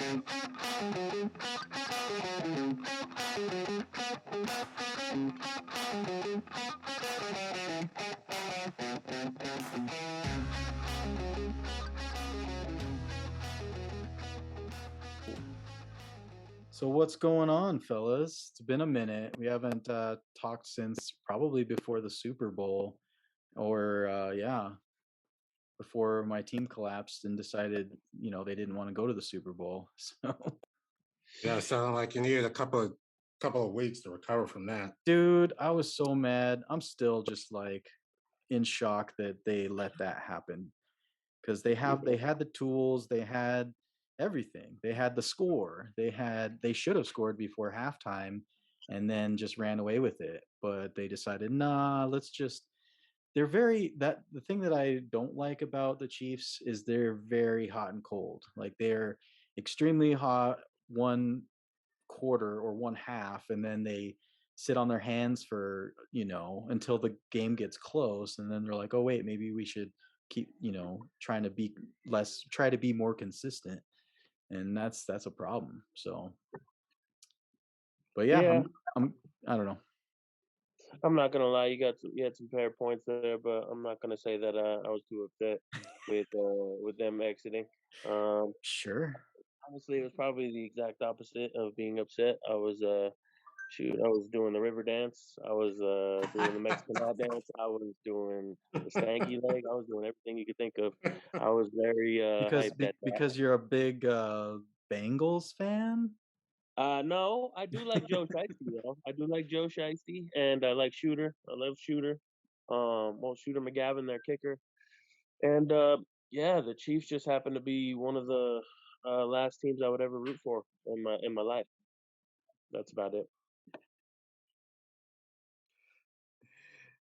So what's going on, fellas? It's been a minute. We haven't talked since probably before the Super Bowl, or before my team collapsed and decided, they didn't want to go to the Super Bowl. So, Yeah, it sounded like you needed a couple of weeks to recover from that. dude, I was so mad. I'm still just like in shock that they let that happen because they had the tools, they had everything, they had the score, they should have scored before halftime, and then just ran away with it. But they decided, nah, let's just. The thing that I don't like about the Chiefs is they're very hot and cold. Like they're extremely hot one quarter or one half, and then they sit on their hands for until the game gets close, and then they're like, oh wait, maybe we should keep trying to be try to be more consistent, and that's a problem. So, but yeah, Yeah. I don't know. I'm not gonna lie, you had some fair points there, but I'm not gonna say that I was too upset with them exiting. Sure. Honestly, it was probably the exact opposite of being upset. I was I was doing the river dance. I was doing the Mexican hot dance. I was doing the stanky leg. I was doing everything you could think of. I was very hyped at that. Because you're a big Bengals fan. No, I do like Joe Shiesty though. I do like Joe Shiesty, and I like Shooter. I love Shooter. Shooter McGavin, their kicker, and yeah, the Chiefs just happen to be one of the last teams I would ever root for in my life. That's about it.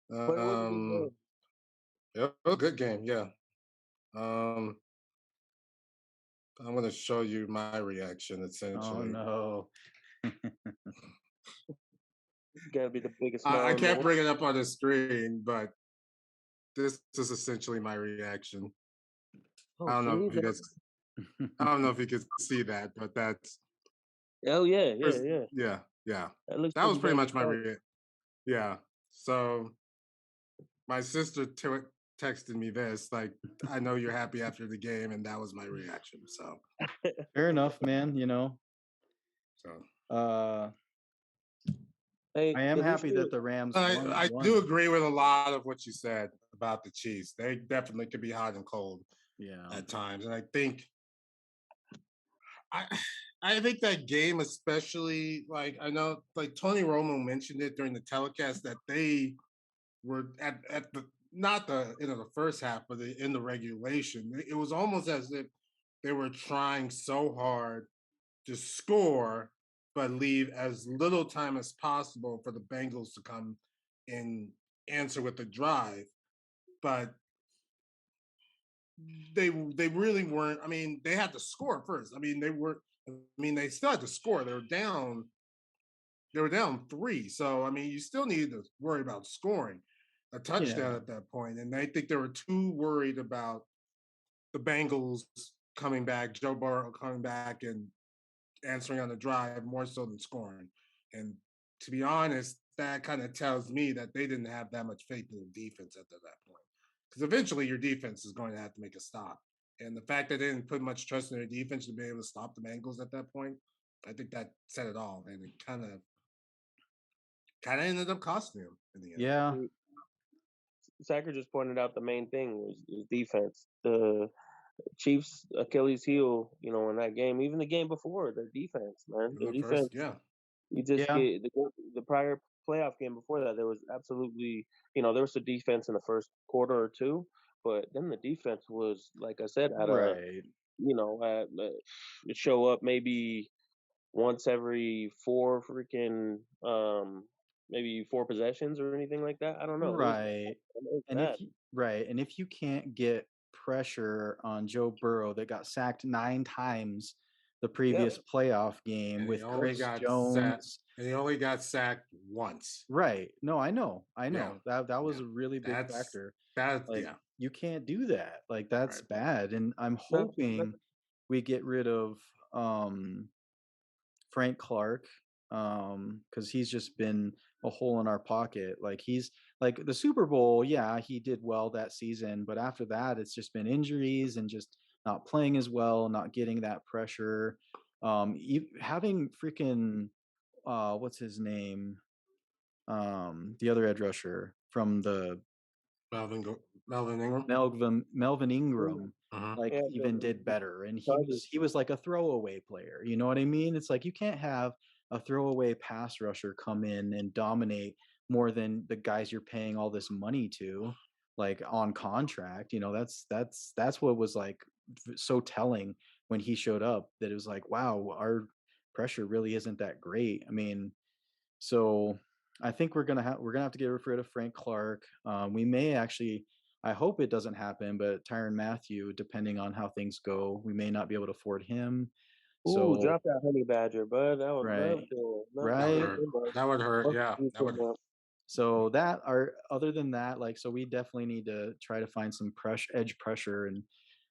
But it was a good game. It was a good game, yeah. I'm going to show you my reaction, essentially. Oh no. It's gotta be the biggest. I can't bring it up on the screen, but this is essentially my reaction. Oh, I don't know if you guys. I don't know if you could see that, but that's. Oh yeah. Yeah. That was pretty much my reaction. Yeah. So, my sister texted me this, like, I know you're happy after the game, and that was my reaction. So. Fair enough, man. So. Hey, I am happy that the Rams won. I do agree with a lot of what you said about the Chiefs. They definitely could be hot and cold at times. And I think that game, especially, like, I know, like, Tony Romo mentioned it during the telecast that they were at the not the end of the first half, but in the regulation. It was almost as if they were trying so hard to score but leave as little time as possible for the Bengals to come and answer with the drive. But they really weren't. I mean, they had to score first. I mean, they still had to score. They were down 3. So, I mean, you still needed to worry about scoring a touchdown at that point. And I think they were too worried about the Bengals coming back, Joe Burrow coming back and answering on the drive more so than scoring. And to be honest, that kind of tells me that they didn't have that much faith in the defense at that point. Because eventually your defense is going to have to make a stop. And the fact that they didn't put much trust in their defense to be able to stop the Bengals at that point, I think that said it all. And it kind of ended up costing them in the end. Yeah. Sacker just pointed out the main thing was defense. The Chiefs' Achilles heel, in that game, even the game before, their defense, man. Their defense. You just get the prior playoff game before that, there was absolutely, there was the defense in the first quarter or two, but then the defense was, like I said, it show up maybe once every maybe 4 possessions or anything like that. I don't know. Right. And if you can't get pressure on Joe Burrow that got sacked 9 times the previous playoff game with Chris Jones. And he only got sacked once. Right. No, I know. Yeah. That was a really big factor. You can't do that. Like, that's bad. And I'm hoping we get rid of Frank Clark, because he's just been a hole in our pocket. Like he's like the Super Bowl, yeah, he did well that season, but after that, it's just been injuries and just not playing as well, not getting that pressure. Having freaking what's his name? The other edge rusher from the Melvin Melvin Ingram. Melvin Ingram, like Yeah, even did better, and Chargers. he was like a throwaway player. You know what I mean? It's like you can't have a throwaway pass rusher come in and dominate more than the guys you're paying all this money to, like on contract. You know, that's what was like so telling when he showed up, that it was like, wow, our pressure really isn't that great. I mean, so I think we're gonna have to get rid of Frank Clark. We may actually, I hope it doesn't happen, but Tyrann Mathieu, depending on how things go, we may not be able to afford him. Ooh, So drop that honey badger, bud. I would right, love to That would see right. hurt. him, bud. That would hurt. Love to Yeah, see that him, would. So that are other than that, like, so we definitely need to try to find some edge pressure, and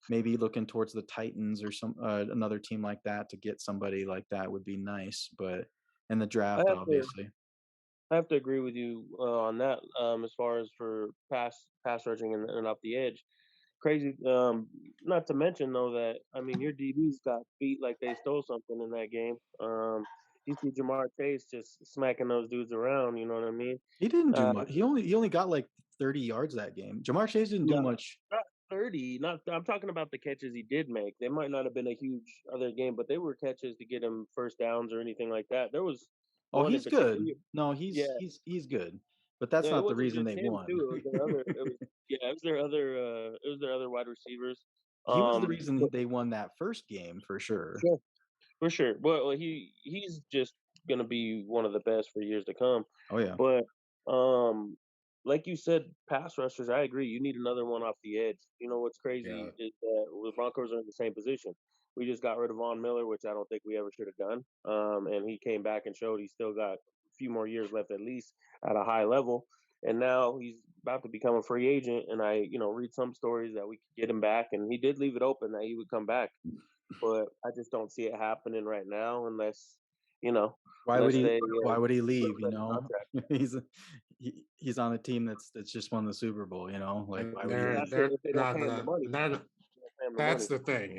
maybe looking towards the Titans or some another team like that to get somebody like that would be nice. But in the I draft, have to obviously. I have to agree with you on that. As far as for pass rushing and off the edge, crazy. Not to mention though that I mean your DBs got beat like they stole something in that game. You see Jamar Chase just smacking those dudes around. You know what I mean? He didn't do Uh, much. He only got like 30 yards that game. Jamar Chase didn't do not much. not 30. Not I'm talking about the catches he did make. They might not have been a huge other game, but they were catches to get him first downs or anything like that. There was Oh, one in he's particular. good. No, Yeah, he's good. But that's yeah, it not the wasn't reason just they him won. too. It was their other. It was yeah. It was their other wide receivers. He was the But reason they won that first game for sure. sure, for sure. Well, he's just gonna be one of the best for years to come. Oh yeah. But um, like you said, pass rushers. I agree. You need another one off the edge. You know what's Yeah. crazy is that the Broncos are in the same position. We just got rid of Von Miller, which I don't think we ever should have done. And he came back and showed he's still got a few more years left at least at a high level. And now he's about to become a free agent. And I, read some stories that we could get him back. And he did leave it open that he would come back, but I just don't see it happening right now unless, you know, Why would unless he they why would he put a leave, you better know? contract. He's on a team that's just won the Super Bowl, you know? Like, And why would he leave? If they don't pay him the money, pay him the that's money. the thing.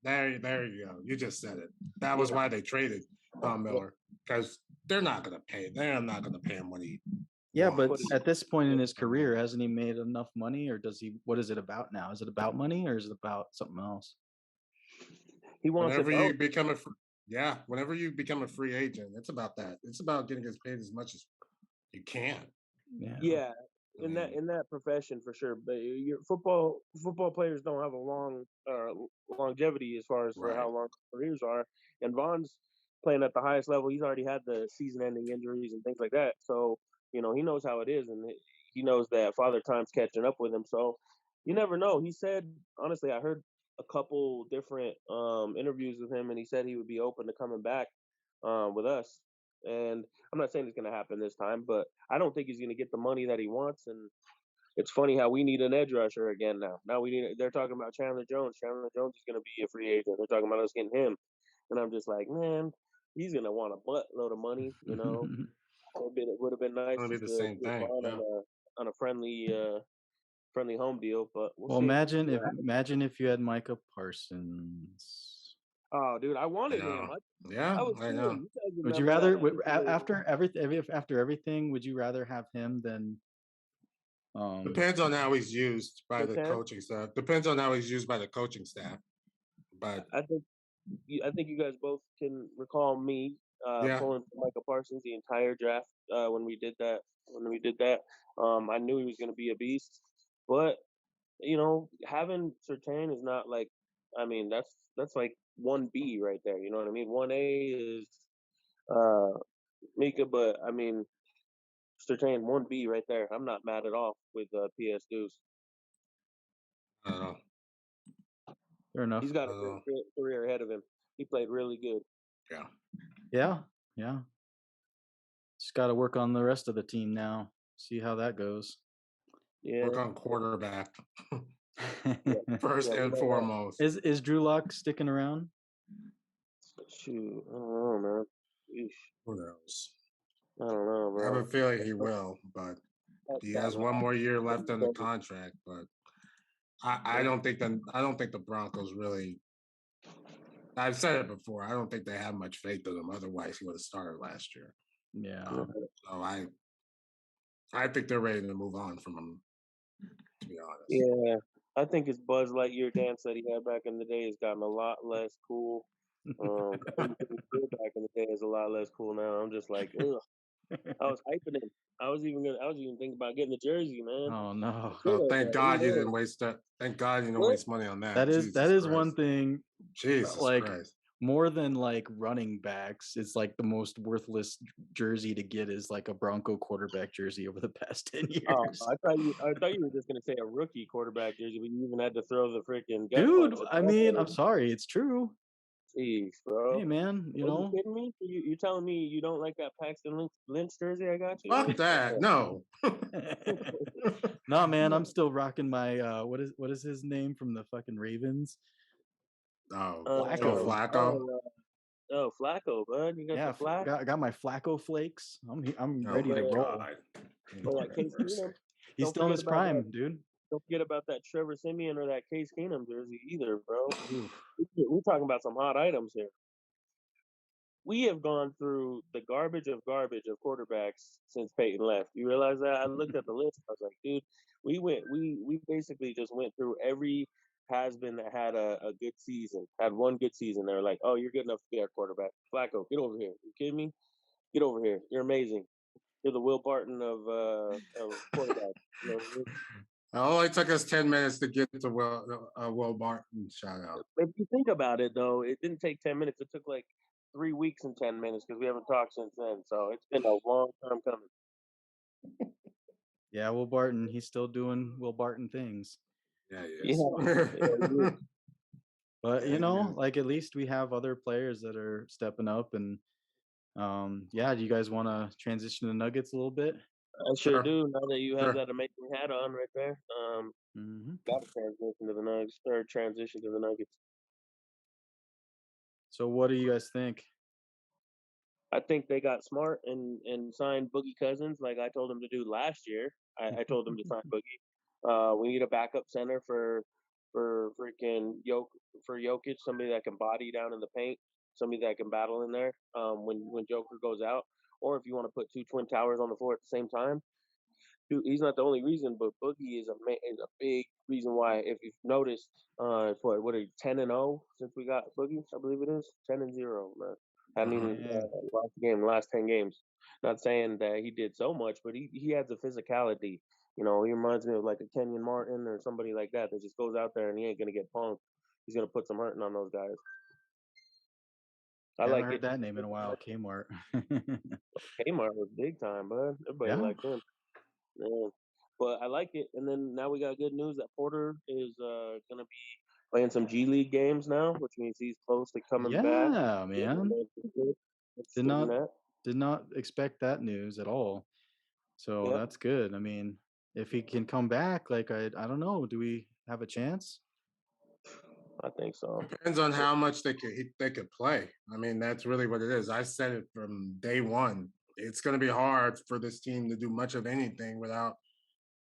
There you go. You just said it. That was Yeah. why they traded Von Miller, because they're not gonna pay. They're not gonna pay him what he Yeah, but wants. at this point in his career, hasn't he made enough money, or does he? What is it about now? Is it about money, or is it about something else? He wants Whenever it you both. become whenever you become a free agent, it's about that. It's about getting as paid as much as you can. Yeah. Yeah, in that profession for sure. But your football players don't have a long longevity as far as for Right. how long careers are. And Vaughn's playing at the highest level. He's already had the season-ending injuries and things like that. So he knows how it is, and he knows that Father Time's catching up with him. So you never know. He said, honestly, I heard a couple different interviews with him, and he said he would be open to coming back with us. And I'm not saying it's going to happen this time, but I don't think he's going to get the money that he wants. And it's funny how we need an edge rusher again now. Now they're talking about Chandler Jones. Chandler Jones is going to be a free agent. They're talking about us getting him. And I'm just like, man, he's going to want a buttload of money. It would have been nice It'll be just the to same get thing. Vaughn Yeah. on a friendly home deal, but we'll Well, see. imagine if you had Micah Parsons. Oh, dude, I wanted I him. know. I Yeah, was I saying, know. you guys Would you remember that rather particular. after everything? Would you rather have him than Depends on how he's used by the Sertan? coaching staff. Depends on how he's used by the coaching staff. But I think you guys both can recall me yeah, pulling for Michael Parsons the entire draft when we did that. I knew he was going to be a beast, but having Sertan is not like. I mean, that's like 1B right there. You know what I mean? 1A is uh, Mika, but I mean Sertan 1B right there. I'm not mad at all with PS Deuce. I don't know. fair enough? He's got a great career ahead of him. He played really good. Yeah. Yeah. Just got to work on the rest of the team now. See how that goes. Yeah. Work on quarterback Yeah. first Yeah, and foremost. Is Drew Lock sticking around? Shoot, I don't know, man. Eesh. Who knows? I don't know, I have a bro. feeling he will, but he has one more year left on the contract. But I don't think the Broncos really. I've said it before. I don't think they have much faith in him. Otherwise, he would have started last year. Yeah. So I think they're ready to move on from him. To be honest. Yeah, I think his Buzz Lightyear dance that he had back in the day has gotten a lot less cool. Everything he did back in the day is a lot less cool now. I'm just like, ugh. I was hyping him. I was even thinking about getting the jersey, man. Oh no! Oh, thank God you didn't waste that. Thank God you didn't waste money on that. That is Jesus one Christ. thing. Jesus like Christ. more than like running backs, it's like the most worthless jersey to get is like a Bronco quarterback jersey over the past 10 years. Oh, I thought you were just gonna say a rookie quarterback jersey, but you even had to throw the freaking gut Dude, punch. I mean, I'm sorry, it's true. Jeez, bro. Hey man, you Are you know. kidding me? You telling me you don't like that Paxton Lynch jersey I got you? Fuck that. No. No, man, I'm still rocking my what is his name from the fucking Ravens? Oh, Flacco. Flacco. Oh, Flacco, bud. You got the Flack? got my Flacco flakes. I'm ready to roll. Or that Case Keenum. He's still in his prime, dude. Don't forget about that Trevor Siemian or that Case Keenum jersey either, bro. We're talking about some hot items here. We have gone through the garbage of quarterbacks since Peyton left. You realize that? I looked at the list. I was like, dude, we basically just went through every has-been that had a good season, had one good season. They were like, oh, you're good enough to be our quarterback. Flacco, get over here. You kidding me? Get over here. You're amazing. You're the Will Barton of quarterback. You know what I mean? It only took us 10 minutes to get to Will Barton shout out. If you think about it, though, it didn't take 10 minutes. It took like 3 weeks and 10 minutes because we haven't talked since then. So it's been a long time coming. Yeah, Will Barton, he's still doing Will Barton things. Yeah, he is. Yeah. But you know, like at least we have other players that are stepping up. And yeah, do you guys want to transition to Nuggets a little bit? I sure do. Now that you have that amazing hat on right there, got to transition to the Nuggets. Or transition to the Nuggets. So what do you guys think? I think they got smart and signed Boogie Cousins like I told them to do last year. I told them to sign Boogie. We need a backup center for freaking Jokic, somebody that can body down in the paint, somebody that can battle in there when Joker goes out. Or if you want to put two twin towers on the floor at the same time, dude, he's not the only reason, but Boogie is a big reason why. If you've noticed, what are you 10-0 since we got Boogie? I believe it is 10-0, man. Hadn't even lost a game in the last 10 games. Not saying that he did so much, but he has a physicality. You know, he reminds me of like a Kenyon Martin or somebody like that just goes out there and he ain't gonna get punked. He's gonna put some hurting on those guys. I haven't heard that name in a while. Kmart. Kmart was big time, bud. Everybody liked him. Yeah. But I like it. And then now we got good news that Porter is gonna be playing some G League games now, which means he's close to coming back. Yeah, man. Did not expect that news at all. So that's good. I mean, if he can come back, like I don't know, do we have a chance? I think so. Depends on how much they could play. I mean, that's really what it is. I said it from day one. It's going to be hard for this team to do much of anything without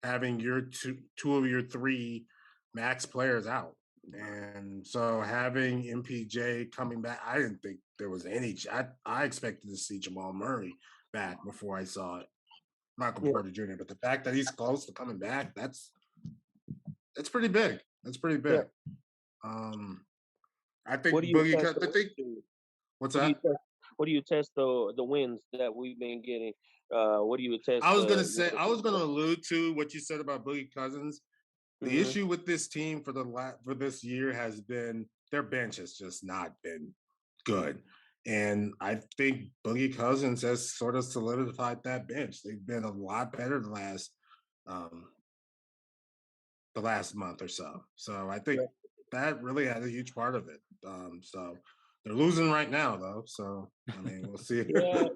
having your two of your three max players out. And so having MPJ coming back, I didn't think there was any. I expected to see Jamal Murray back before I saw it. Michael Porter Jr. But the fact that he's close to coming back, that's pretty big. That's pretty big. I think Boogie. What's that? What do you test the wins that we've been getting? What do you test? I was gonna allude to what you said about Boogie Cousins. The issue with this team for this year has been their bench has just not been good. And I think Boogie Cousins has sort of solidified that bench. They've been a lot better the last month or so. So I think that really had a huge part of it. So they're losing right now, though. So I mean, we'll see. Yeah.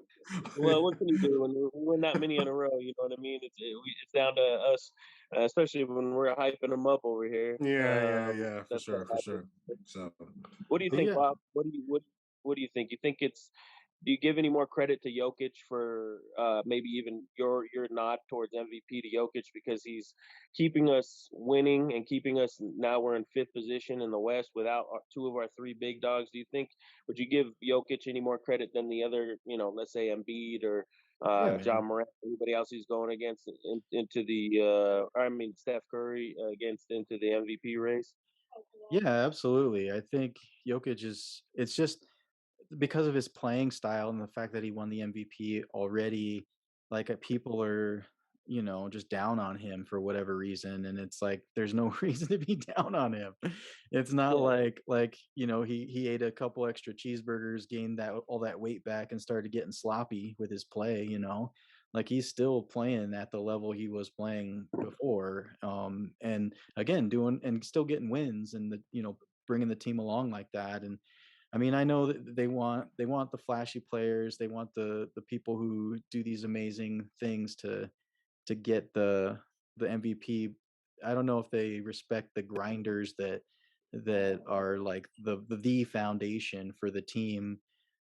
Well, what can you do when we win that many in a row? You know what I mean? It's down to us, especially when we're hyping them up over here. Yeah, for sure. So, what do you think, Bob? What do you think? You think it's do you give any more credit to Jokic for maybe even your nod towards MVP to Jokic because he's keeping us winning and keeping us now we're in fifth position in the West without two of our three big dogs. Do you think would you give Jokic any more credit than the other, let's say Embiid or Yeah, John man. Morant, anybody else he's going against into the I mean Steph Curry against into the MVP race? Yeah, absolutely. I think Jokic is. It's just because of his playing style and the fact that he won the MVP already, like people are, just down on him for whatever reason, and it's like there's no reason to be down on him. It's not Yeah, like he ate a couple extra cheeseburgers, gained that all that weight back, and started getting sloppy with his play. Like he's still playing at the level he was playing before, and again doing and still getting wins and bringing the team along like that. And I mean, I know that they want the flashy players, they want the people who do these amazing things to get the MVP. I don't know if they respect the grinders that are like the foundation for the team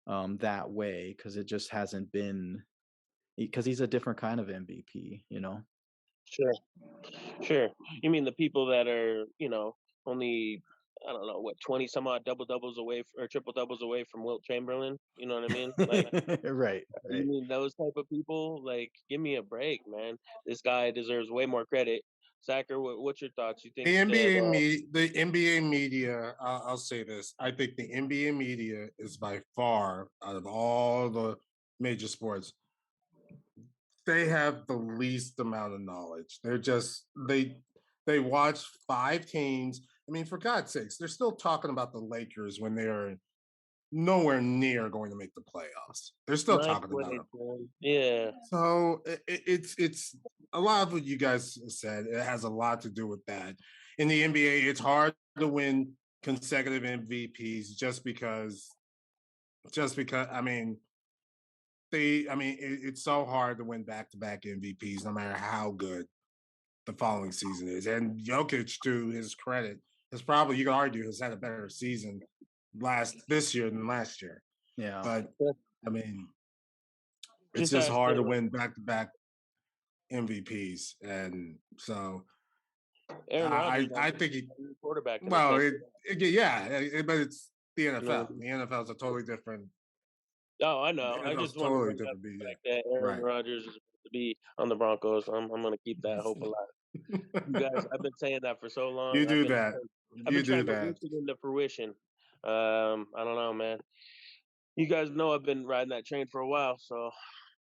that way, because it just hasn't been, because he's a different kind of MVP. sure. Sure. You mean the people that are, only I don't know what 20 some odd double doubles away or triple doubles away from Wilt Chamberlain? You know what I mean? Like Right, you right. mean those type of people? Like give me a break, man. This guy deserves way more credit. Sacker, what's your thoughts? You think that The NBA media. I'll say this: I think the NBA media is by far out of all the major sports, they have the least amount of knowledge. They watch five teams. I mean, for God's sakes, they're still talking about the Lakers when they are nowhere near going to make the playoffs. They're still nice talking about way, them. man. Yeah, So it's a lot of what you guys said. It has a lot to do with that. In the NBA, it's hard to win consecutive MVPs just because I mean it's so hard to win back-to-back MVPs no matter how good the following season is. And Jokic, to his credit, has probably, you could argue, has had a better season this year than last year. Yeah. But I mean, it's just just ask hard to Aaron, win back-to-back MVPs, and so Aaron I Rodgers, I think he, quarterback, can well, attest to but it's the that. NFL. The NFL is a totally different. Oh, I The know. I NFL is just want to totally bring up different. the Yeah, fact that Aaron right. Rodgers is supposed to be on the Broncos. I'm gonna keep that hope alive. You guys, I've been saying that for so long. You do that. I've been You do trying to that. wish it into fruition. I don't know, man. You guys know I've been riding that train for a while, so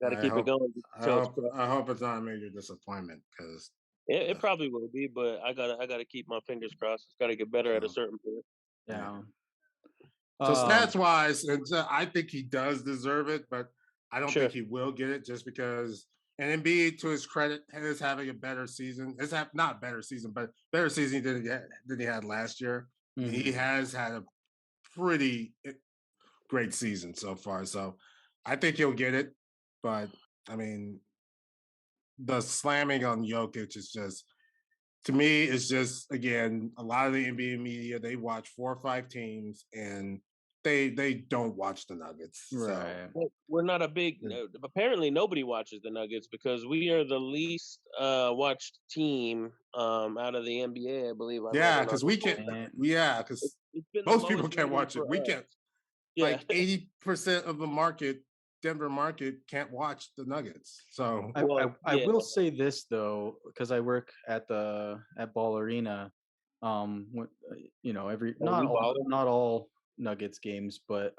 got to I keep it hope. going until it's crushed. I hope it's not a major disappointment because. It probably will be, but I gotta keep my fingers crossed. It's got to get better at a So, certain point. yeah. Yeah. So Um stats wise, I think he does deserve it, but I don't think Sure. he will get it just because. And Embiid, to his credit, is having a better season. Not better season, but better season than he had last year. He mhm. has had a pretty great season so far. So I think he'll get it. But I mean, the slamming on Jokic is just, to me, it's just, again, a lot of the NBA media, they watch 4 or 5 teams and they don't watch the Nuggets. So Right. Well, we're not a big. Apparently, nobody watches the Nuggets because we are the least watched team out of the NBA. I believe I read yeah, an because article. we can't. And Yeah, because It's been the most people lowest can't rating watch it. for We us. can't. Yeah, Like 80% of the market, Denver market, can't watch the Nuggets. So I yeah. will say this though, because I work at Ball Arena. Every We balling. not all Nuggets games, but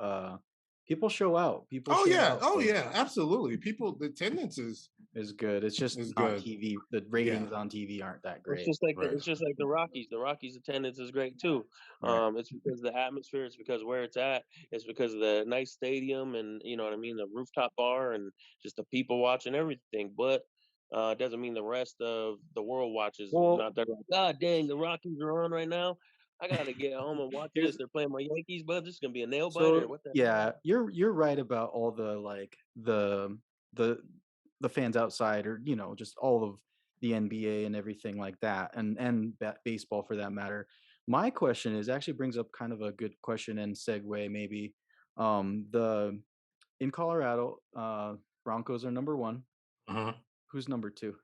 people show out. People oh show yeah, out oh for yeah, absolutely. People, the attendance is good. It's just is on good. TV. The Yeah, ratings on TV aren't that It's great. just like right. it's just like the Rockies. The Rockies attendance is great too. Right. It's because of the atmosphere. It's because where it's at. It's because of the nice stadium and you know what I mean, the rooftop bar and just the people watching everything. But it doesn't mean the rest of the world watches. Well, Not that like, God dang, the Rockies are on right now. I gotta get home and watch this. here's They're playing my Yankees, but this is gonna be a nail biter. so What the hell? yeah, you're right about all the like the the fans outside, or just all of the NBA and everything like that, and baseball for that matter. My question is actually brings up kind of a good question and segue maybe. The in Colorado, Broncos are number 1. Uh-huh. Who's number 2?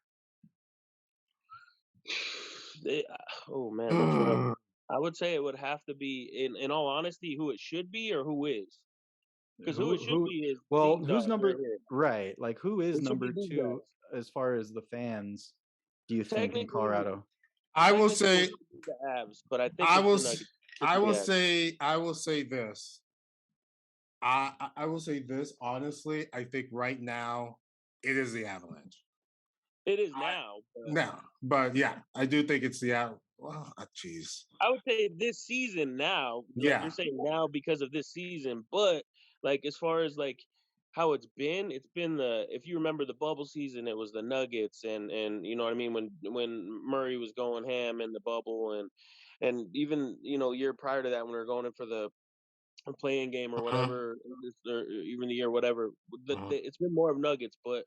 They, oh man, that's rough. I would say it would have to be, in all honesty, who it should be or who is. Because who it should Who be is well, these who's dogs right number here. right, like, who is It should be number these 2 guys. as far as the fans, do you think, in Technically, Colorado? I will technically it say, should be the Avs, but I think I it's will, the Nuggets. Should I be the will Avs. say, I will say this. I will say this honestly. I think right now it is the Avalanche. It is now. No, but yeah, I do think it's the Avalanche. Well, jeez. I would say this season now, like Yeah. you're saying now because of this season, but like as far as like how it's been the, if you remember the bubble season, it was the Nuggets and you know what I mean, when Murray was going ham in the bubble and even year prior to that when we were going in for the playing game or Uh-huh. whatever, or even the year whatever, Uh-huh. it's been more of Nuggets, but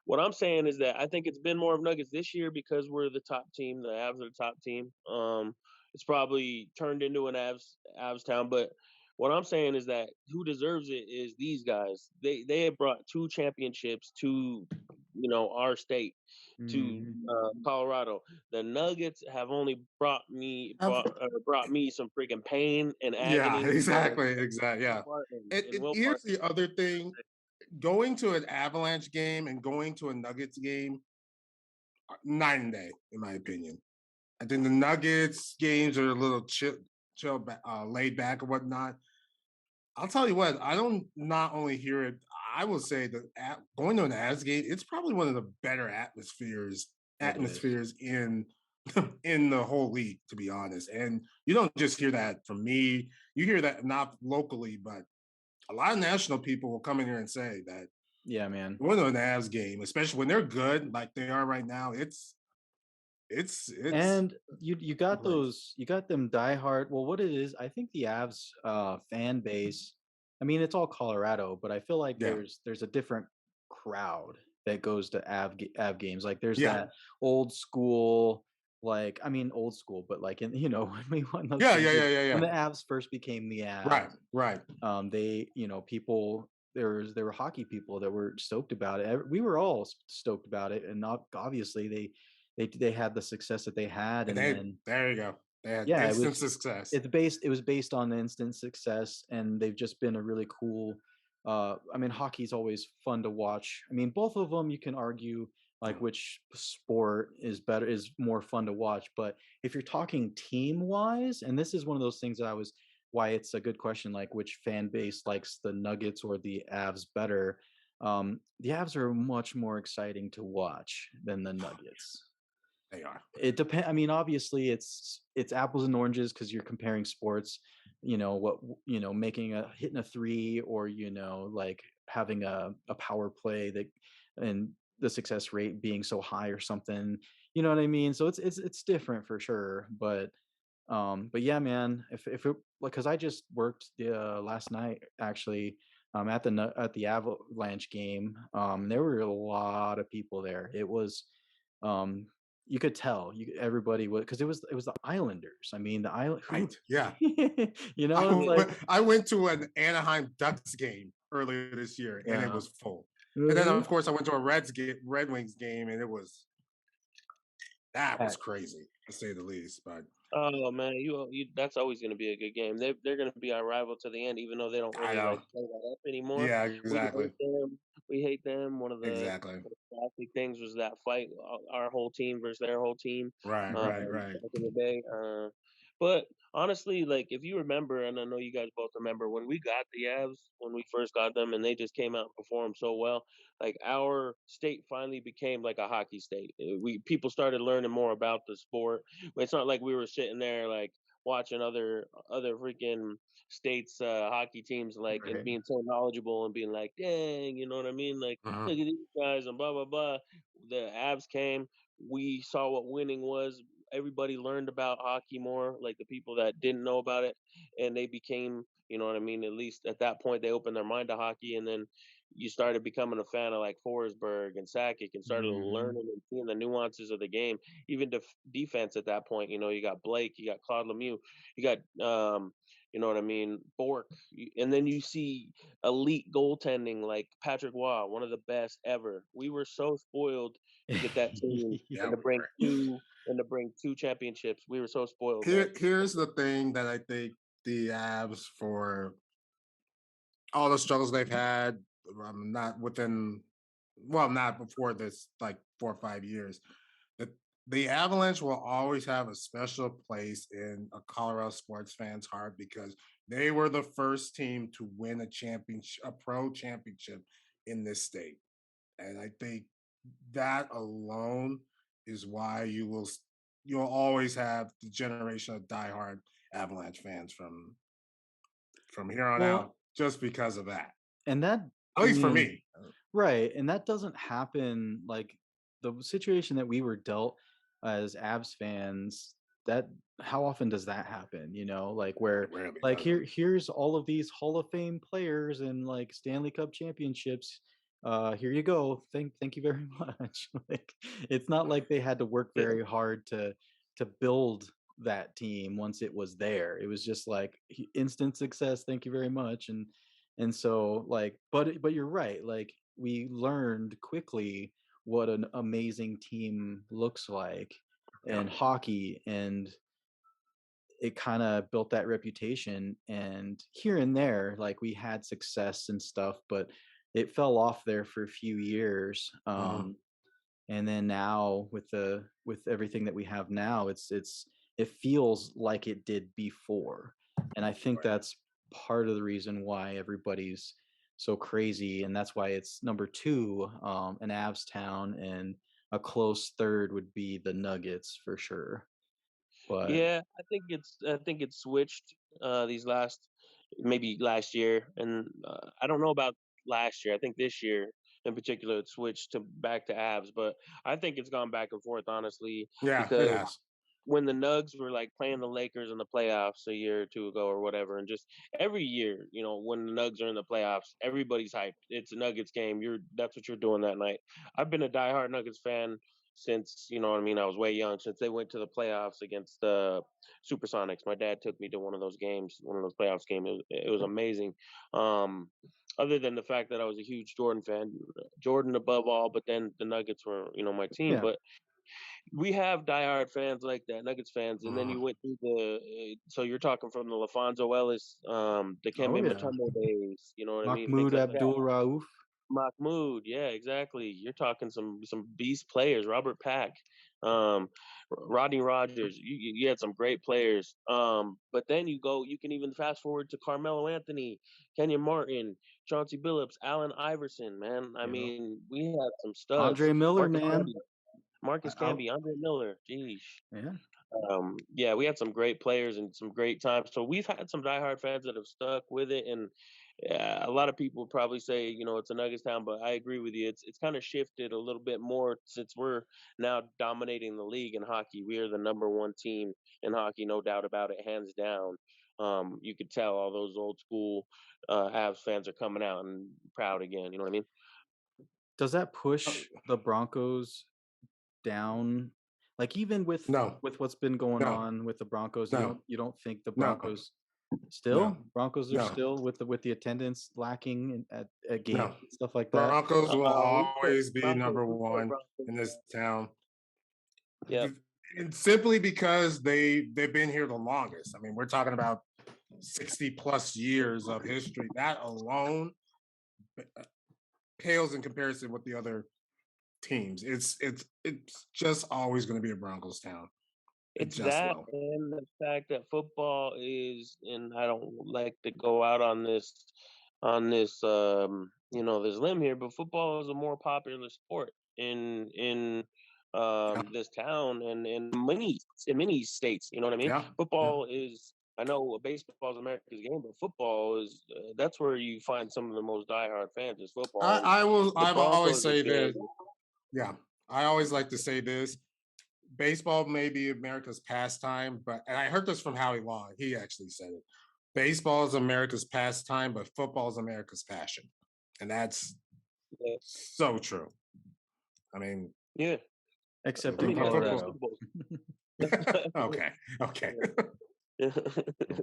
what I'm saying is that I think it's been more of Nuggets this year because we're the top team. The Avs are the top team. It's probably turned into an Avs town, but what I'm saying is that who deserves it is these guys. They have brought 2 championships to our state, to Mhm. Colorado. The Nuggets have only brought me some freaking pain and Yeah, agony. exactly. Yeah. And Will Here's Barton. the other thing: going to an Avalanche game and going to a Nuggets game, night and day, in my opinion. I think the Nuggets games are a little laid back and whatnot. I'll tell you what, I don't not only hear it, I will say that going to an Avs game, it's probably one of the better It is. in in the whole league, to be honest. And you don't just hear that from me. You hear that not locally, but a lot of national people will come in here and say that Yeah, man. going to an Avs game, especially when they're good like they are right now, it's And you got great. you got them diehard. Well, what it is, I think the Avs fan base. I mean, it's all Colorado, but I feel like Yeah, there's a different crowd that goes to Av games. Like there's yeah, that old school, like I mean old school, but like in when we won those yeah, yeah, championships, yeah, yeah, when yeah. the Avs first became the Right, Avs, right. they people there were hockey people that were stoked about it. We were all stoked about it, and obviously they had the success that they had, And and they then there you go. They had yeah, instant success. it was based on the instant success, and they've just been a really cool. I mean, hockey's always fun to watch. I mean, both of them you can argue like which sport is more fun to watch, but if you're talking team wise, and this is one of those things that I was why it's a good question, like which fan base likes the Nuggets or the Avs better. The Avs are much more exciting to watch than the Nuggets. They are. It depends. I mean, obviously, it's apples and oranges because you're comparing sports. What making a hitting a three, or like having a power play that, and the success rate being so high or something. You know what I mean? So it's different for sure. But yeah, man. If it because I just worked the last night actually. At the Avalanche game, there were a lot of people there. It was um you could tell everybody was because it was the Islanders. I mean, the island who Right. Yeah. it's like I went to an Anaheim Ducks game earlier this year and it yeah. was full. And then Mhm. of course I went to a Red Wings game and that was crazy to say the least. But Oh man, you that's always going to be a good game. They're going to be our rival to the end, even though they don't I really know. like play that up anymore. Yeah, We exactly. hate them. We hate them. One of the Exactly. classic things was that fight, our whole team versus their whole team, Right, right, right. back in the day. But honestly, like if you remember, and I know you guys both remember when we got the Avs when we first got them, and they just came out and performed so well. Like our state finally became like a hockey state. We people started learning more about the sport. It's not like we were sitting there like watching other freaking states hockey teams like and Right. being so knowledgeable and being like, dang, you know what I mean? Like Uh-huh. look at these guys and blah blah blah. The Avs came. We saw what winning was. Everybody learned about hockey more, like the people that didn't know about it, and they became, you know what I mean. At least at that point, they opened their mind to hockey, and then you started becoming a fan of like Forsberg and Sakic and started Mhm. learning and seeing the nuances of the game. Even defense at that point, you got Blake, you got Claude Lemieux, you got You know what I mean? Bork, and then you see elite goaltending like Patrick Waugh, one of the best ever. We were so spoiled to get that team Yeah, and to we bring were. two championships. We were so spoiled, man. Here's the thing that I think the Avs, for all the struggles they've had, not within, well, not before this, like 4 or 5 years, the, the Avalanche will always have a special place in a Colorado sports fan's heart because they were the first team to win a championship, a pro championship in this state. And I think that alone is why you'll always have the generation of diehard Avalanche fans from here on Well, out, just because of that. and that, At I least for mean, me. right, and that doesn't happen like the situation that we were dealt as Avs fans. That how often does that happen? Like where It rarely like does. here's all of these Hall of Fame players and like Stanley Cup championships. Here you go. Thank you very much. Like it's not like they had to work Yeah. very hard to build that team once it was there. It was just like instant success. Thank you very much. And so like but you're right, like we learned quickly what an amazing team looks like Yeah. in hockey, and it kind of built that reputation. And here and there, like we had success and stuff, but it fell off there for a few years. And then now with everything that we have now, it feels like it did before. And I think Right. that's part of the reason why everybody's so crazy, and that's why it's number two, an Avs town, and a close third would be the Nuggets for sure. But Yeah, I think it's switched these last maybe last year, and I don't know about last year. I think this year in particular it switched to back to abs, but I think it's gone back and forth honestly Yeah, it because has. when the Nugs were like playing the Lakers in the playoffs a year or two ago or whatever, and just every year, when the Nugs are in the playoffs, everybody's hyped. It's a Nuggets game. That's what you're doing that night. I've been a diehard Nuggets fan since what I mean. I was way young since they went to the playoffs against the Supersonics. My dad took me to one of those games, one of those playoffs games. It was amazing. Um, other than the fact that I was a huge Jordan fan, Jordan above all, but then the Nuggets were my team. yeah. But we have diehard fans like that, Nuggets fans, and then Mhm. you went through so you're talking from the LaFonso Ellis, the Oh Kembe yeah. Mutombo days, you know what I mean? Things Mahmoud like that. Abdul Rauf. Mahmoud, yeah, exactly. You're talking some beast players. Robert Pack, Rodney Rogers. You had some great players. But then you can even fast forward to Carmelo Anthony, Kenyon Martin, Chauncey Billups, Allen Iverson. Man, I Yep. mean, we had some studs. Andre Miller, Marcus man. Camby, Marcus I, Camby, Andre Miller. Jeez. Yeah. Yeah, we had some great players and some great times. So we've had some diehard fans that have stuck with it, and a lot of people probably say, it's a Nuggets town, but I agree with you. It's kind of shifted a little bit more since we're now dominating the league in hockey. We are the number one team in hockey, no doubt about it, hands down. You could tell all those old school Avs fans are coming out and proud again. You know what I mean? Does that uh, push the Broncos down? Like even no, with what's been going no, on with the Broncos, you no, don't think the no, no, Broncos are no, still with the attendance lacking at games no. and stuff like that? Broncos will We say always be number Broncos one in this town. Yep. And simply because they've been here the longest. I mean, we're talking about 60 plus years of history. That alone pales in comparison with the other teams. It's just always going to be a Broncos town. It It's just that will. and the fact that football is, and I don't like to go out on this limb here, but football is a more popular sport in Yeah, this town and in many states. You know what I mean? yeah, yeah. Football is. I know baseball is America's game, but football is that's where you find some of the most diehard fans is football, and I will. the I've always Broncos are say big. this. Yeah, I always like to say this. Baseball may be America's pastime, but and I heard this from Howie Long. He actually said it. Baseball is America's pastime, but football is America's passion, and that's Yeah, so true. I mean, yeah. Except I in mean, you guys win football. Super Colorado. Bowls. Okay, okay.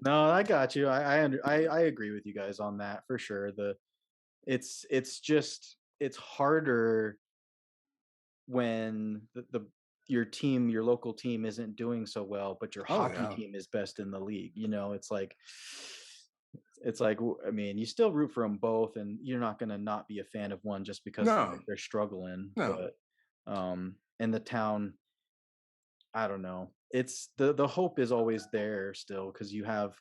No, I got you. I agree with you guys on that for sure. It's just it's harder when your local team isn't doing so well, but your Oh hockey yeah. team is best in the league. It's like I mean, you still root for them both, and you're not gonna not be a fan of one just because No, they're struggling. no. But in the town, I don't know. It's the hope is always there still because you have.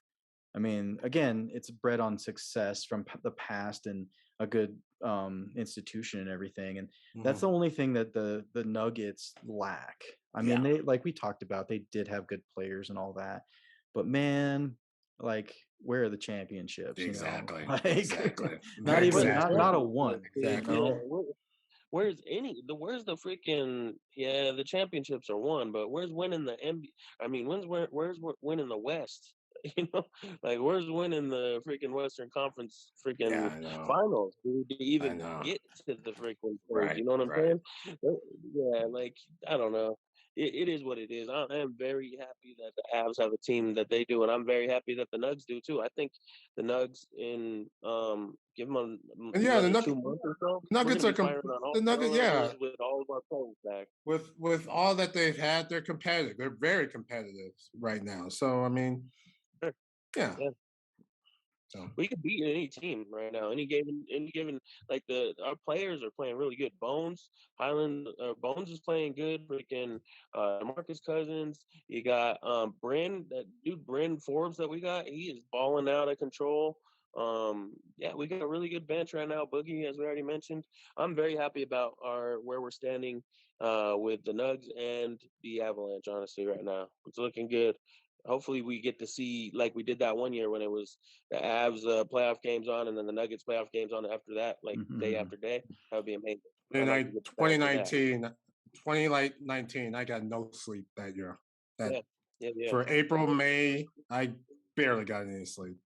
I mean, again, it's bred on success from the past and a good institution and everything, and that's Mhm. the only thing that the Nuggets lack. I mean, Yeah. they like we talked about, they did have good players and all that, but man, like where are the championships? Exactly. Like Exactly. not even Exactly. not a one. Exactly. Where's the freaking the championships are won, but where's winning the NBA? I mean, where's winning the West? Like where's winning the freaking Western Conference Yeah, freaking I know. finals, dude, to I even know. get to the freaking stage? Right. You know what I'm Right. saying? Yeah, like I don't know. It is what it is. I am very happy that the Avs have a team that they do, and I'm very happy that the Nugs do too. I think the Nugs in give them And yeah, another 2 months or so, we're Nuggets gonna are be firing on the all Nuggets. Yeah, cylinders with all of our players back. with all that they've had, they're competitive. They're very competitive right now. So I mean, Sure. yeah. Yeah. So We could beat any team right now. Any given like our players are playing really good. Bones is playing good. Freaking Marcus Cousins. You got that dude Bryn Forbes that we got. He is balling out of control. Yeah, we got a really good bench right now. Boogie, as we already mentioned. I'm very happy about where we're standing with the Nugs and the Avalanche. Honestly, right now it's looking good. Hopefully, we get to see like we did that one year when it was the Avs playoff games on, and then the Nuggets playoff games on after that, like day Mhm. after day. That would be amazing. I'd like to get back to that. 2019, 2019, I got no sleep that year. That Yeah, yeah. for April, May, I barely got any sleep.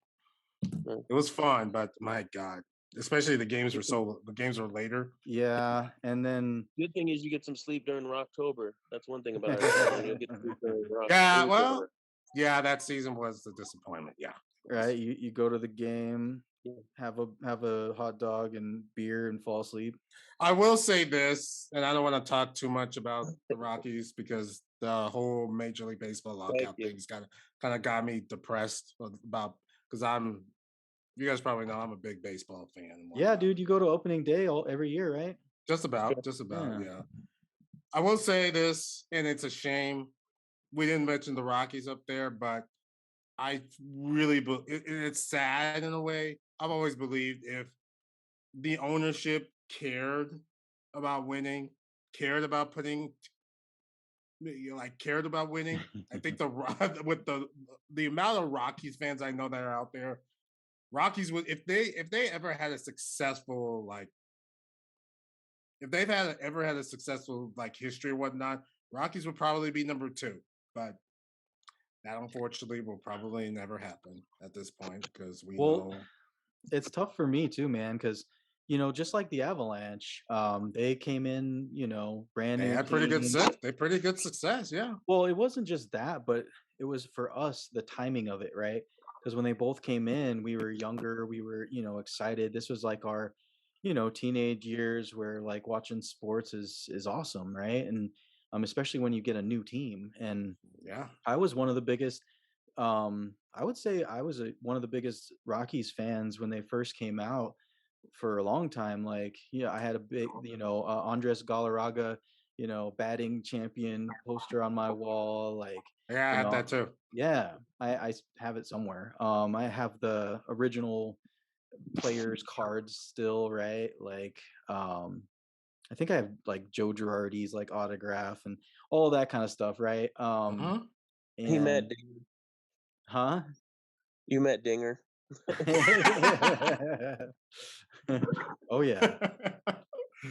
Yeah. It was fun, but my God, especially the games were later. Yeah, and then Good thing is you get some sleep during Rocktober. That's one thing about our season. You'll get sleep during Yeah, well, Rocktober. yeah, that season was the disappointment. Yeah, it was. right, you go to the game, Yeah. have a hot dog and beer and fall asleep. I will say this, and I don't want to talk too much about the Rockies because the whole Major League Baseball Thank lockout you. thing's kind of got me depressed about because you guys probably know I'm a big baseball fan and Yeah, whatnot. dude, you go to opening day every year, right? Just about, Yeah. yeah. I will say this, and it's a shame we didn't mention the Rockies up there, but I really it's sad in a way. I've always believed if the ownership cared about winning, cared about cared about winning. I think with the amount of Rockies fans I know that are out there, Rockies would if they ever had a successful if they've ever had a successful history or whatnot, Rockies would probably be number two. But that unfortunately will probably never happen at this point because we Well, know it's tough for me too, man, because just like the Avalanche, they came in, brand they new had pretty good team. pretty good success. Yeah. Well, it wasn't just that, but it was for us the timing of it, right? Because when they both came in, we were younger, we were, excited. This was like our, teenage years where like watching sports is awesome, right? And especially when you get a new team. And Yeah. I was one of the biggest I would say I was one of the biggest Rockies fans when they first came out for a long time. Like, yeah, I had a big, Andres Galarraga, batting champion poster on my wall. Like, Yeah, I you had know, that too. yeah, I have it somewhere. I have the original players cards still, right? Like, I think I have like Joe Girardi's like autograph and all that kind of stuff, right? Uh-huh. He met And Dinger. huh? You met Dinger. Oh yeah.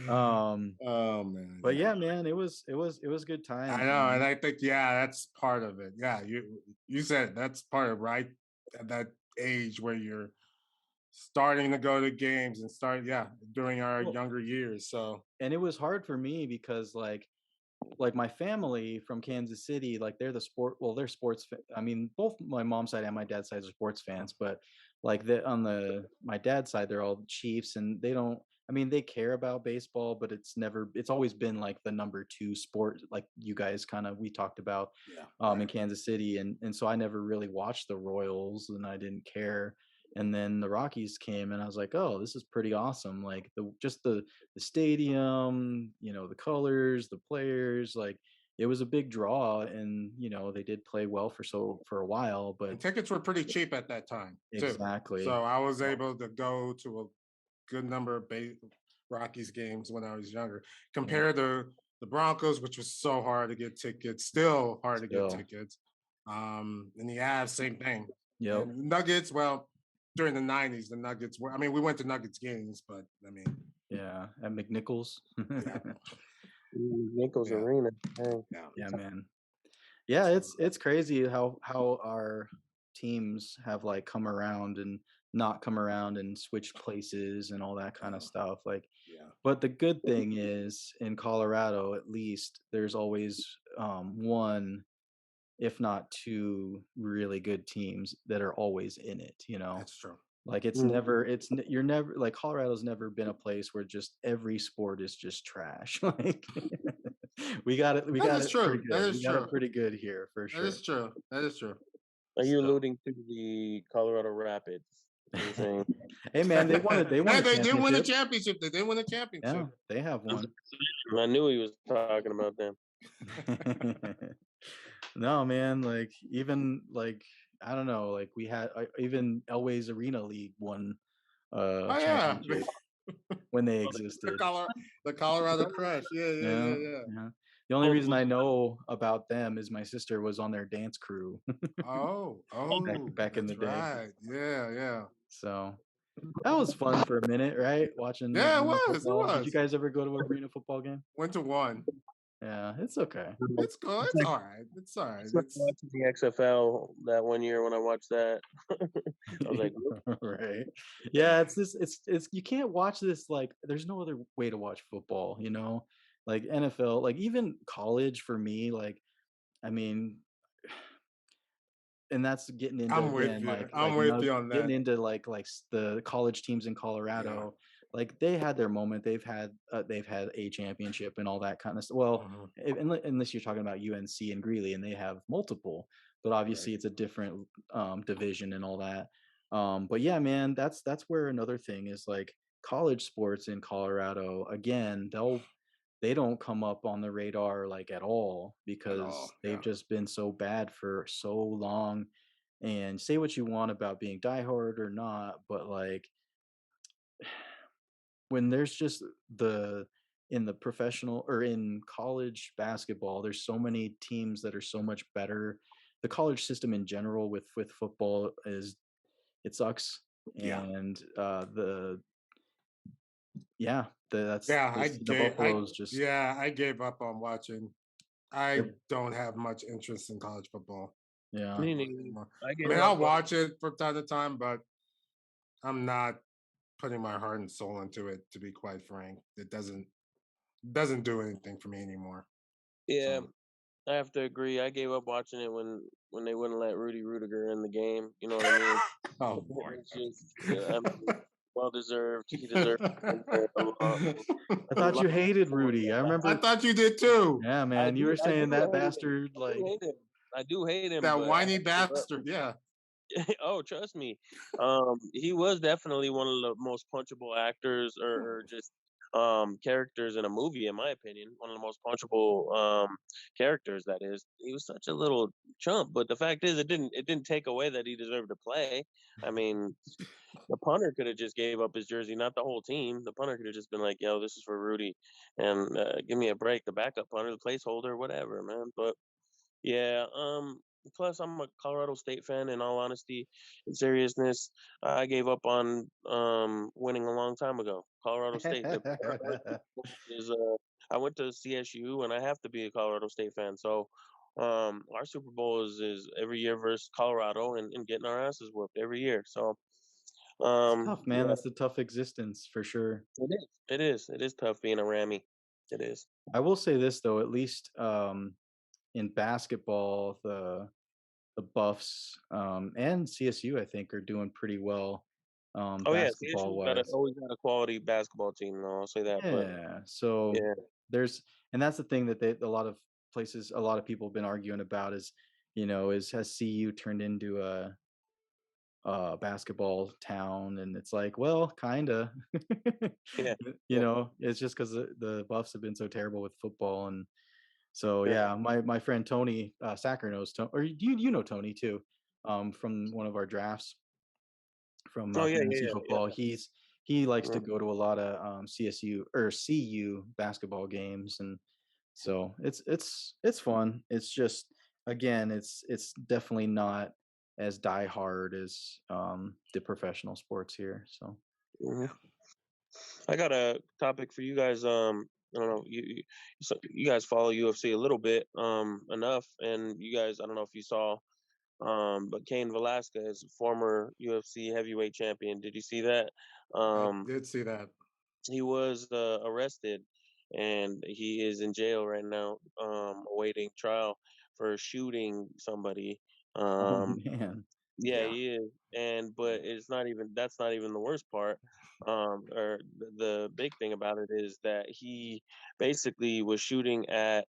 Um, Oh man, but yeah. yeah, man, it was good I times, know, and man. I think that's part of it. Yeah, you said that's part of right at that age where you're starting to go to games and start during our Well, younger years. So and it was hard for me because like like my family from Kansas City, like they're they're sports. I mean, both my mom's side and my dad's side are sports fans, but like on my dad's side, they're all Chiefs, and they don't. I mean, they care about baseball, but it's always been like the number two sport, like you guys we talked about, in Kansas City, and so I never really watched the Royals, and I didn't care. And then the Rockies came, and I was like, oh, this is pretty awesome. Like the stadium, the colors, the players, like it was a big draw, and they did play well for a while, but and tickets were pretty cheap at that time too. Exactly. So I was able to go to a good number of Rockies games when I was younger, compared to the Broncos, which was so hard to get tickets, still hard to get tickets. And the Avs, same thing. Yep. And Nuggets, well, during the 90s, the Nuggets were, I mean, we went to Nuggets games, but I mean. Yeah, at McNichols. Nichols Arena. Yeah, man. Yeah, it's crazy how our teams have like come around and not come around and switch places and all that kind of stuff. Like, but the good thing is in Colorado, at least there's always one, if not two, really good teams that are always in it. That's true. Like you're never like Colorado's never been a place where just every sport is just trash. Like we got it pretty good. We got it pretty good here for sure. That is true. That is true. Are you alluding to the Colorado Rapids? Hey man, they won they did win a championship. They did win a championship. Yeah, they have one. I knew he was talking about them. No, man, like even like I don't know, like we had even Elway's Arena League won championship when they existed. The Colorado Crush. Yeah. The only reason I know about them is my sister was on their dance crew. back in the day. Right. Yeah. So that was fun for a minute, right? Watching. Yeah, it was. Did you guys ever go to an arena football game? Went to one. Yeah, it's okay. It's good. It's all right. It's all right. It's watching the XFL that one year when I watched that. I was like, right. Yeah, it's you can't watch this like there's no other way to watch football, like NFL, like even college for me, like I mean, and that's getting into I'm with you on that. Getting into like the college teams in Colorado. Like they had their moment. They've had a championship and all that kind of stuff. Well, unless you're talking about UNC and Greeley, and they have multiple, but obviously it's a different division and all that. But yeah, man, that's where another thing is like college sports in Colorado. Again, they don't come up on the radar like at all because they've just been so bad for so long. And say what you want about being diehard or not, but like when there's just in the professional or in college basketball, there's so many teams that are so much better. The college system in general with football it sucks. And I gave up on watching. I don't have much interest in college football. Yeah. I mean, I'll watch it from time to time, but I'm not putting my heart and soul into it, to be quite frank. It doesn't do anything for me anymore. Yeah, I have to agree. I gave up watching it when they wouldn't let Rudy Rudiger in the game. You know what I mean? Oh boy. Well deserved. He deserved. I thought you hated Rudy. I remember. I thought you did too. Yeah, man. You were saying that bastard. Like I do hate him. That whiny bastard. Yeah. Oh, trust me. He was definitely one of the most punchable actors or just characters in a movie, in my opinion. One of the most punchable characters, that is. He was such a little chump, but the fact is it didn't take away that he deserved to play. I mean, the punter could have just gave up his jersey, not the whole team. The punter could have just been like, yo, this is for Rudy, and give me a break. The backup punter, the placeholder, whatever, man. But yeah, plus I'm a Colorado State fan. In all honesty and seriousness, I gave up on winning a long time ago. Colorado State I went to CSU, and I have to be a Colorado State fan. So our Super Bowl is every year versus Colorado, and getting our asses whooped every year. So it's tough, man. That's a tough existence for sure. It is tough being a Rammy. It is. I will say this though, at least in basketball, the Buffs and CSU I think are doing pretty well Oh yeah, basketball CSU's got wise. always got a quality basketball team. No, I'll say that. But Yeah. So yeah, there's and that's the thing that a lot of places, a lot of people have been arguing about is, is has CU turned into a basketball town? And it's like, well, kinda. yeah, yeah. It's just because the Buffs have been so terrible with football. And so Sure. yeah, my friend Tony Sacker knows Tony, or you know Tony too, from one of our drafts from Oh yeah, yeah, fantasy yeah, football. yeah. He likes to Remember. go to a lot of CSU or CU basketball games. And so it's fun. It's just, again, it's definitely not as die hard as the professional sports here. So Hmm. I got a topic for you guys. I don't know, so you guys follow UFC a little bit, enough, and you guys, I don't know if you saw, but Cain Velasquez, former UFC heavyweight champion. Did you see that? I Um, did see that. he was arrested, and he is in jail right now, awaiting trial for shooting somebody. oh Um, man, yeah, Yeah. he is, and but it's not even that's not even the worst part. Or the big thing about it is that he basically was shooting at,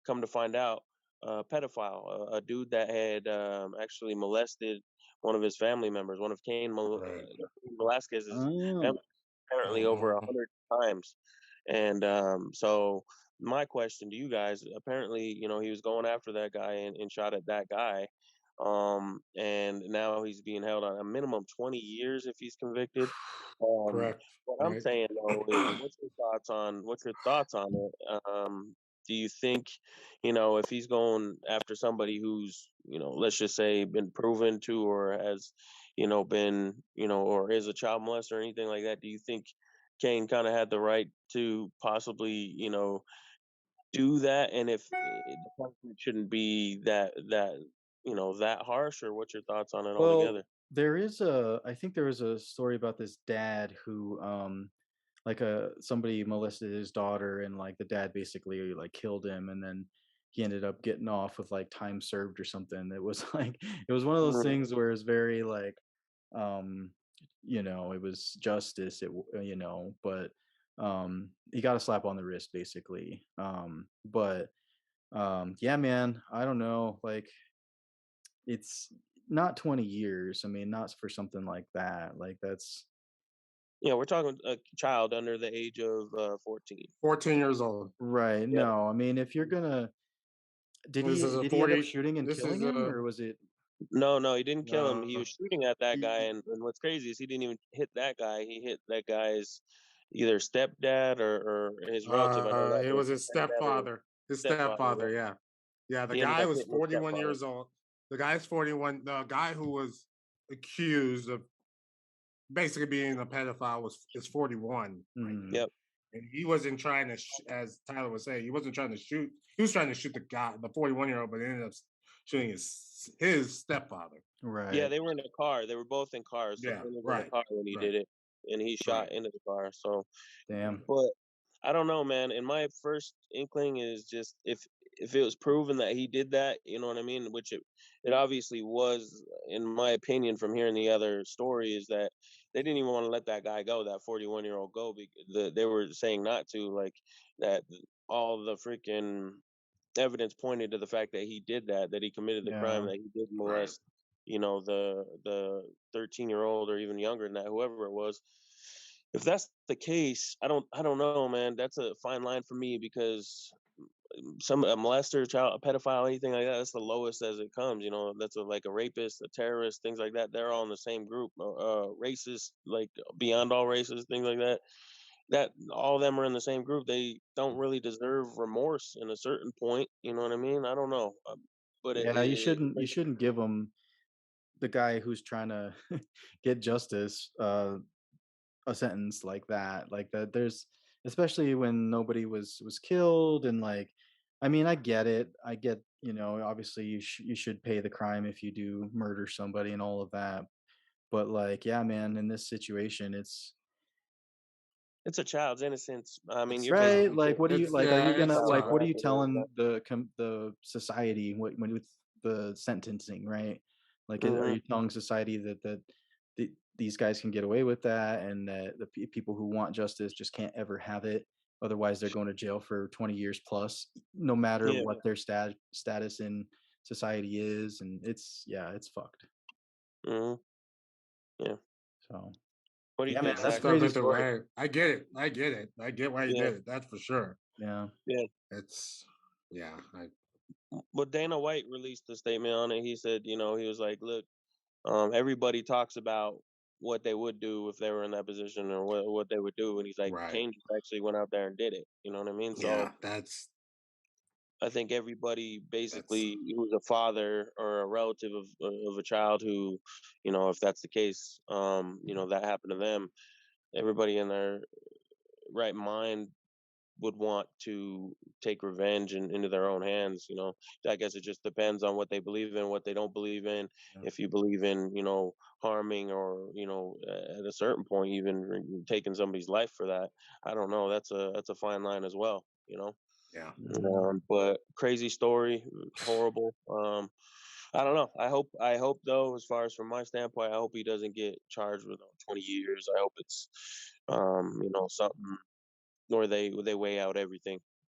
come to find out, a pedophile, a dude that had actually molested one of his family members, one of Right. Velasquez's oh family, apparently over Hmm. 100 times. And so my question to you guys, apparently, he was going after that guy and shot at that guy, and now he's being held on a minimum 20 years if he's convicted. Um, Correct. what I'm Right. saying though is, what's your thoughts on it? Do you think, if he's going after somebody who's, let's just say, been proven to, or has, been, or is a child molester or anything like that, do you think Kane kind of had the right to possibly, do that? And if the punishment shouldn't be that harsh, or what's your thoughts on it well, altogether? I think there was a story about this dad who like somebody molested his daughter, and like the dad basically like killed him, and then he ended up getting off with like time served or something. It was like it was one of those Mm, things where it's very like um it was justice, but he got a slap on the wrist basically. But yeah, man, I don't know, like it's not 20 years. I mean, not for something like that. Like that's Yeah, we're talking a child under the age of 14. 14 years old. right. Yeah. No, I mean, if you're gonna did This is he a did he end up 40. shooting and This killing is him, a or was it No, no, he didn't kill him. He uh was shooting at that guy, he, and what's crazy is he didn't even hit that guy. He hit that guy's either stepdad or his relative. I know that it was was his his stepdad or stepfather. His stepfather. stepfather, Right? yeah. Yeah, the He ended guy up was hitting his 41 stepfather. years old. The guy's 41. The guy who was accused of basically being a pedophile was is 41 right now. mm, Yep. And he wasn't trying to, as Tyler was saying, he wasn't trying to shoot. He was trying to shoot the guy, the 41-year-old, but ended up shooting his stepfather. Yeah, right. they were in a car. They were both in cars. Yeah, Something was in the right, car when he right, did it, and he right, shot into the car. So, Damn. but I don't know, man. And my first inkling is just, if it was proven that he did that, you know what I mean? Which it obviously was, in my opinion, from hearing the other story, is that they didn't even want to let that guy go, that 41-year-old go, because they were saying not to, like, that all the freaking evidence pointed to the fact that he did that he committed the crime, Yeah. that he did right. molest, the 13-year-old, or even younger than that, whoever it was. If that's the case, I don't know, man. That's a fine line for me, because some a molester, child, a pedophile, anything like that, that's the lowest as it comes. That's like a rapist, a terrorist, things like that. They're all in the same group. Racist, like beyond all races, things like that. That all of them are in the same group. They don't really deserve remorse in a certain point. You know what I mean? I don't know, but Yeah, you shouldn't give him, the guy who's trying to get justice, a sentence like that. Like that there's, especially when nobody was killed. And like, I mean, I get it. I get, obviously you should pay the crime if you do murder somebody and all of that. But like, yeah, man, in this situation, It's a child's innocence. I mean, It's you're Right? basically Like, what do you it's like? Are yeah, you gonna it's like? tough. What are you bracket telling the society when with the sentencing? Right? Like, are Mm-hmm. you telling society that these guys can get away with that, and that the people who want justice just can't ever have it? Otherwise, they're going to jail for 20 years plus, no matter Yeah. what their status in society is, and it's fucked. Mm-hmm. Yeah. So What do you yeah, man, think, Yeah, it's that's a Zach? tough crazy at the story. right. I get it. I get it. I get why he Yeah. did it. That's for sure. Yeah. Yeah. It's yeah. But Dana White released a statement on it. He said, he was like, look, everybody talks about what they would do if they were in that position or what they would do. And he's like, Right. Kane just actually went out there and did it. You know what I mean? Yeah. So I think everybody That's basically who's a father or a relative of a child who, if that's the case, that happened to them, everybody in their right mind would want to take revenge into their own hands. I guess it just depends on what they believe in, what they don't believe in. Yeah. If you believe in, harming or, at a certain point, even taking somebody's life for that, I don't know. That's a fine line as well. yeah. Mhm. But crazy story, horrible. I don't know. I hope though, as far as from my standpoint, I hope he doesn't get charged with 20 years. I hope it's, something where they weigh out everything.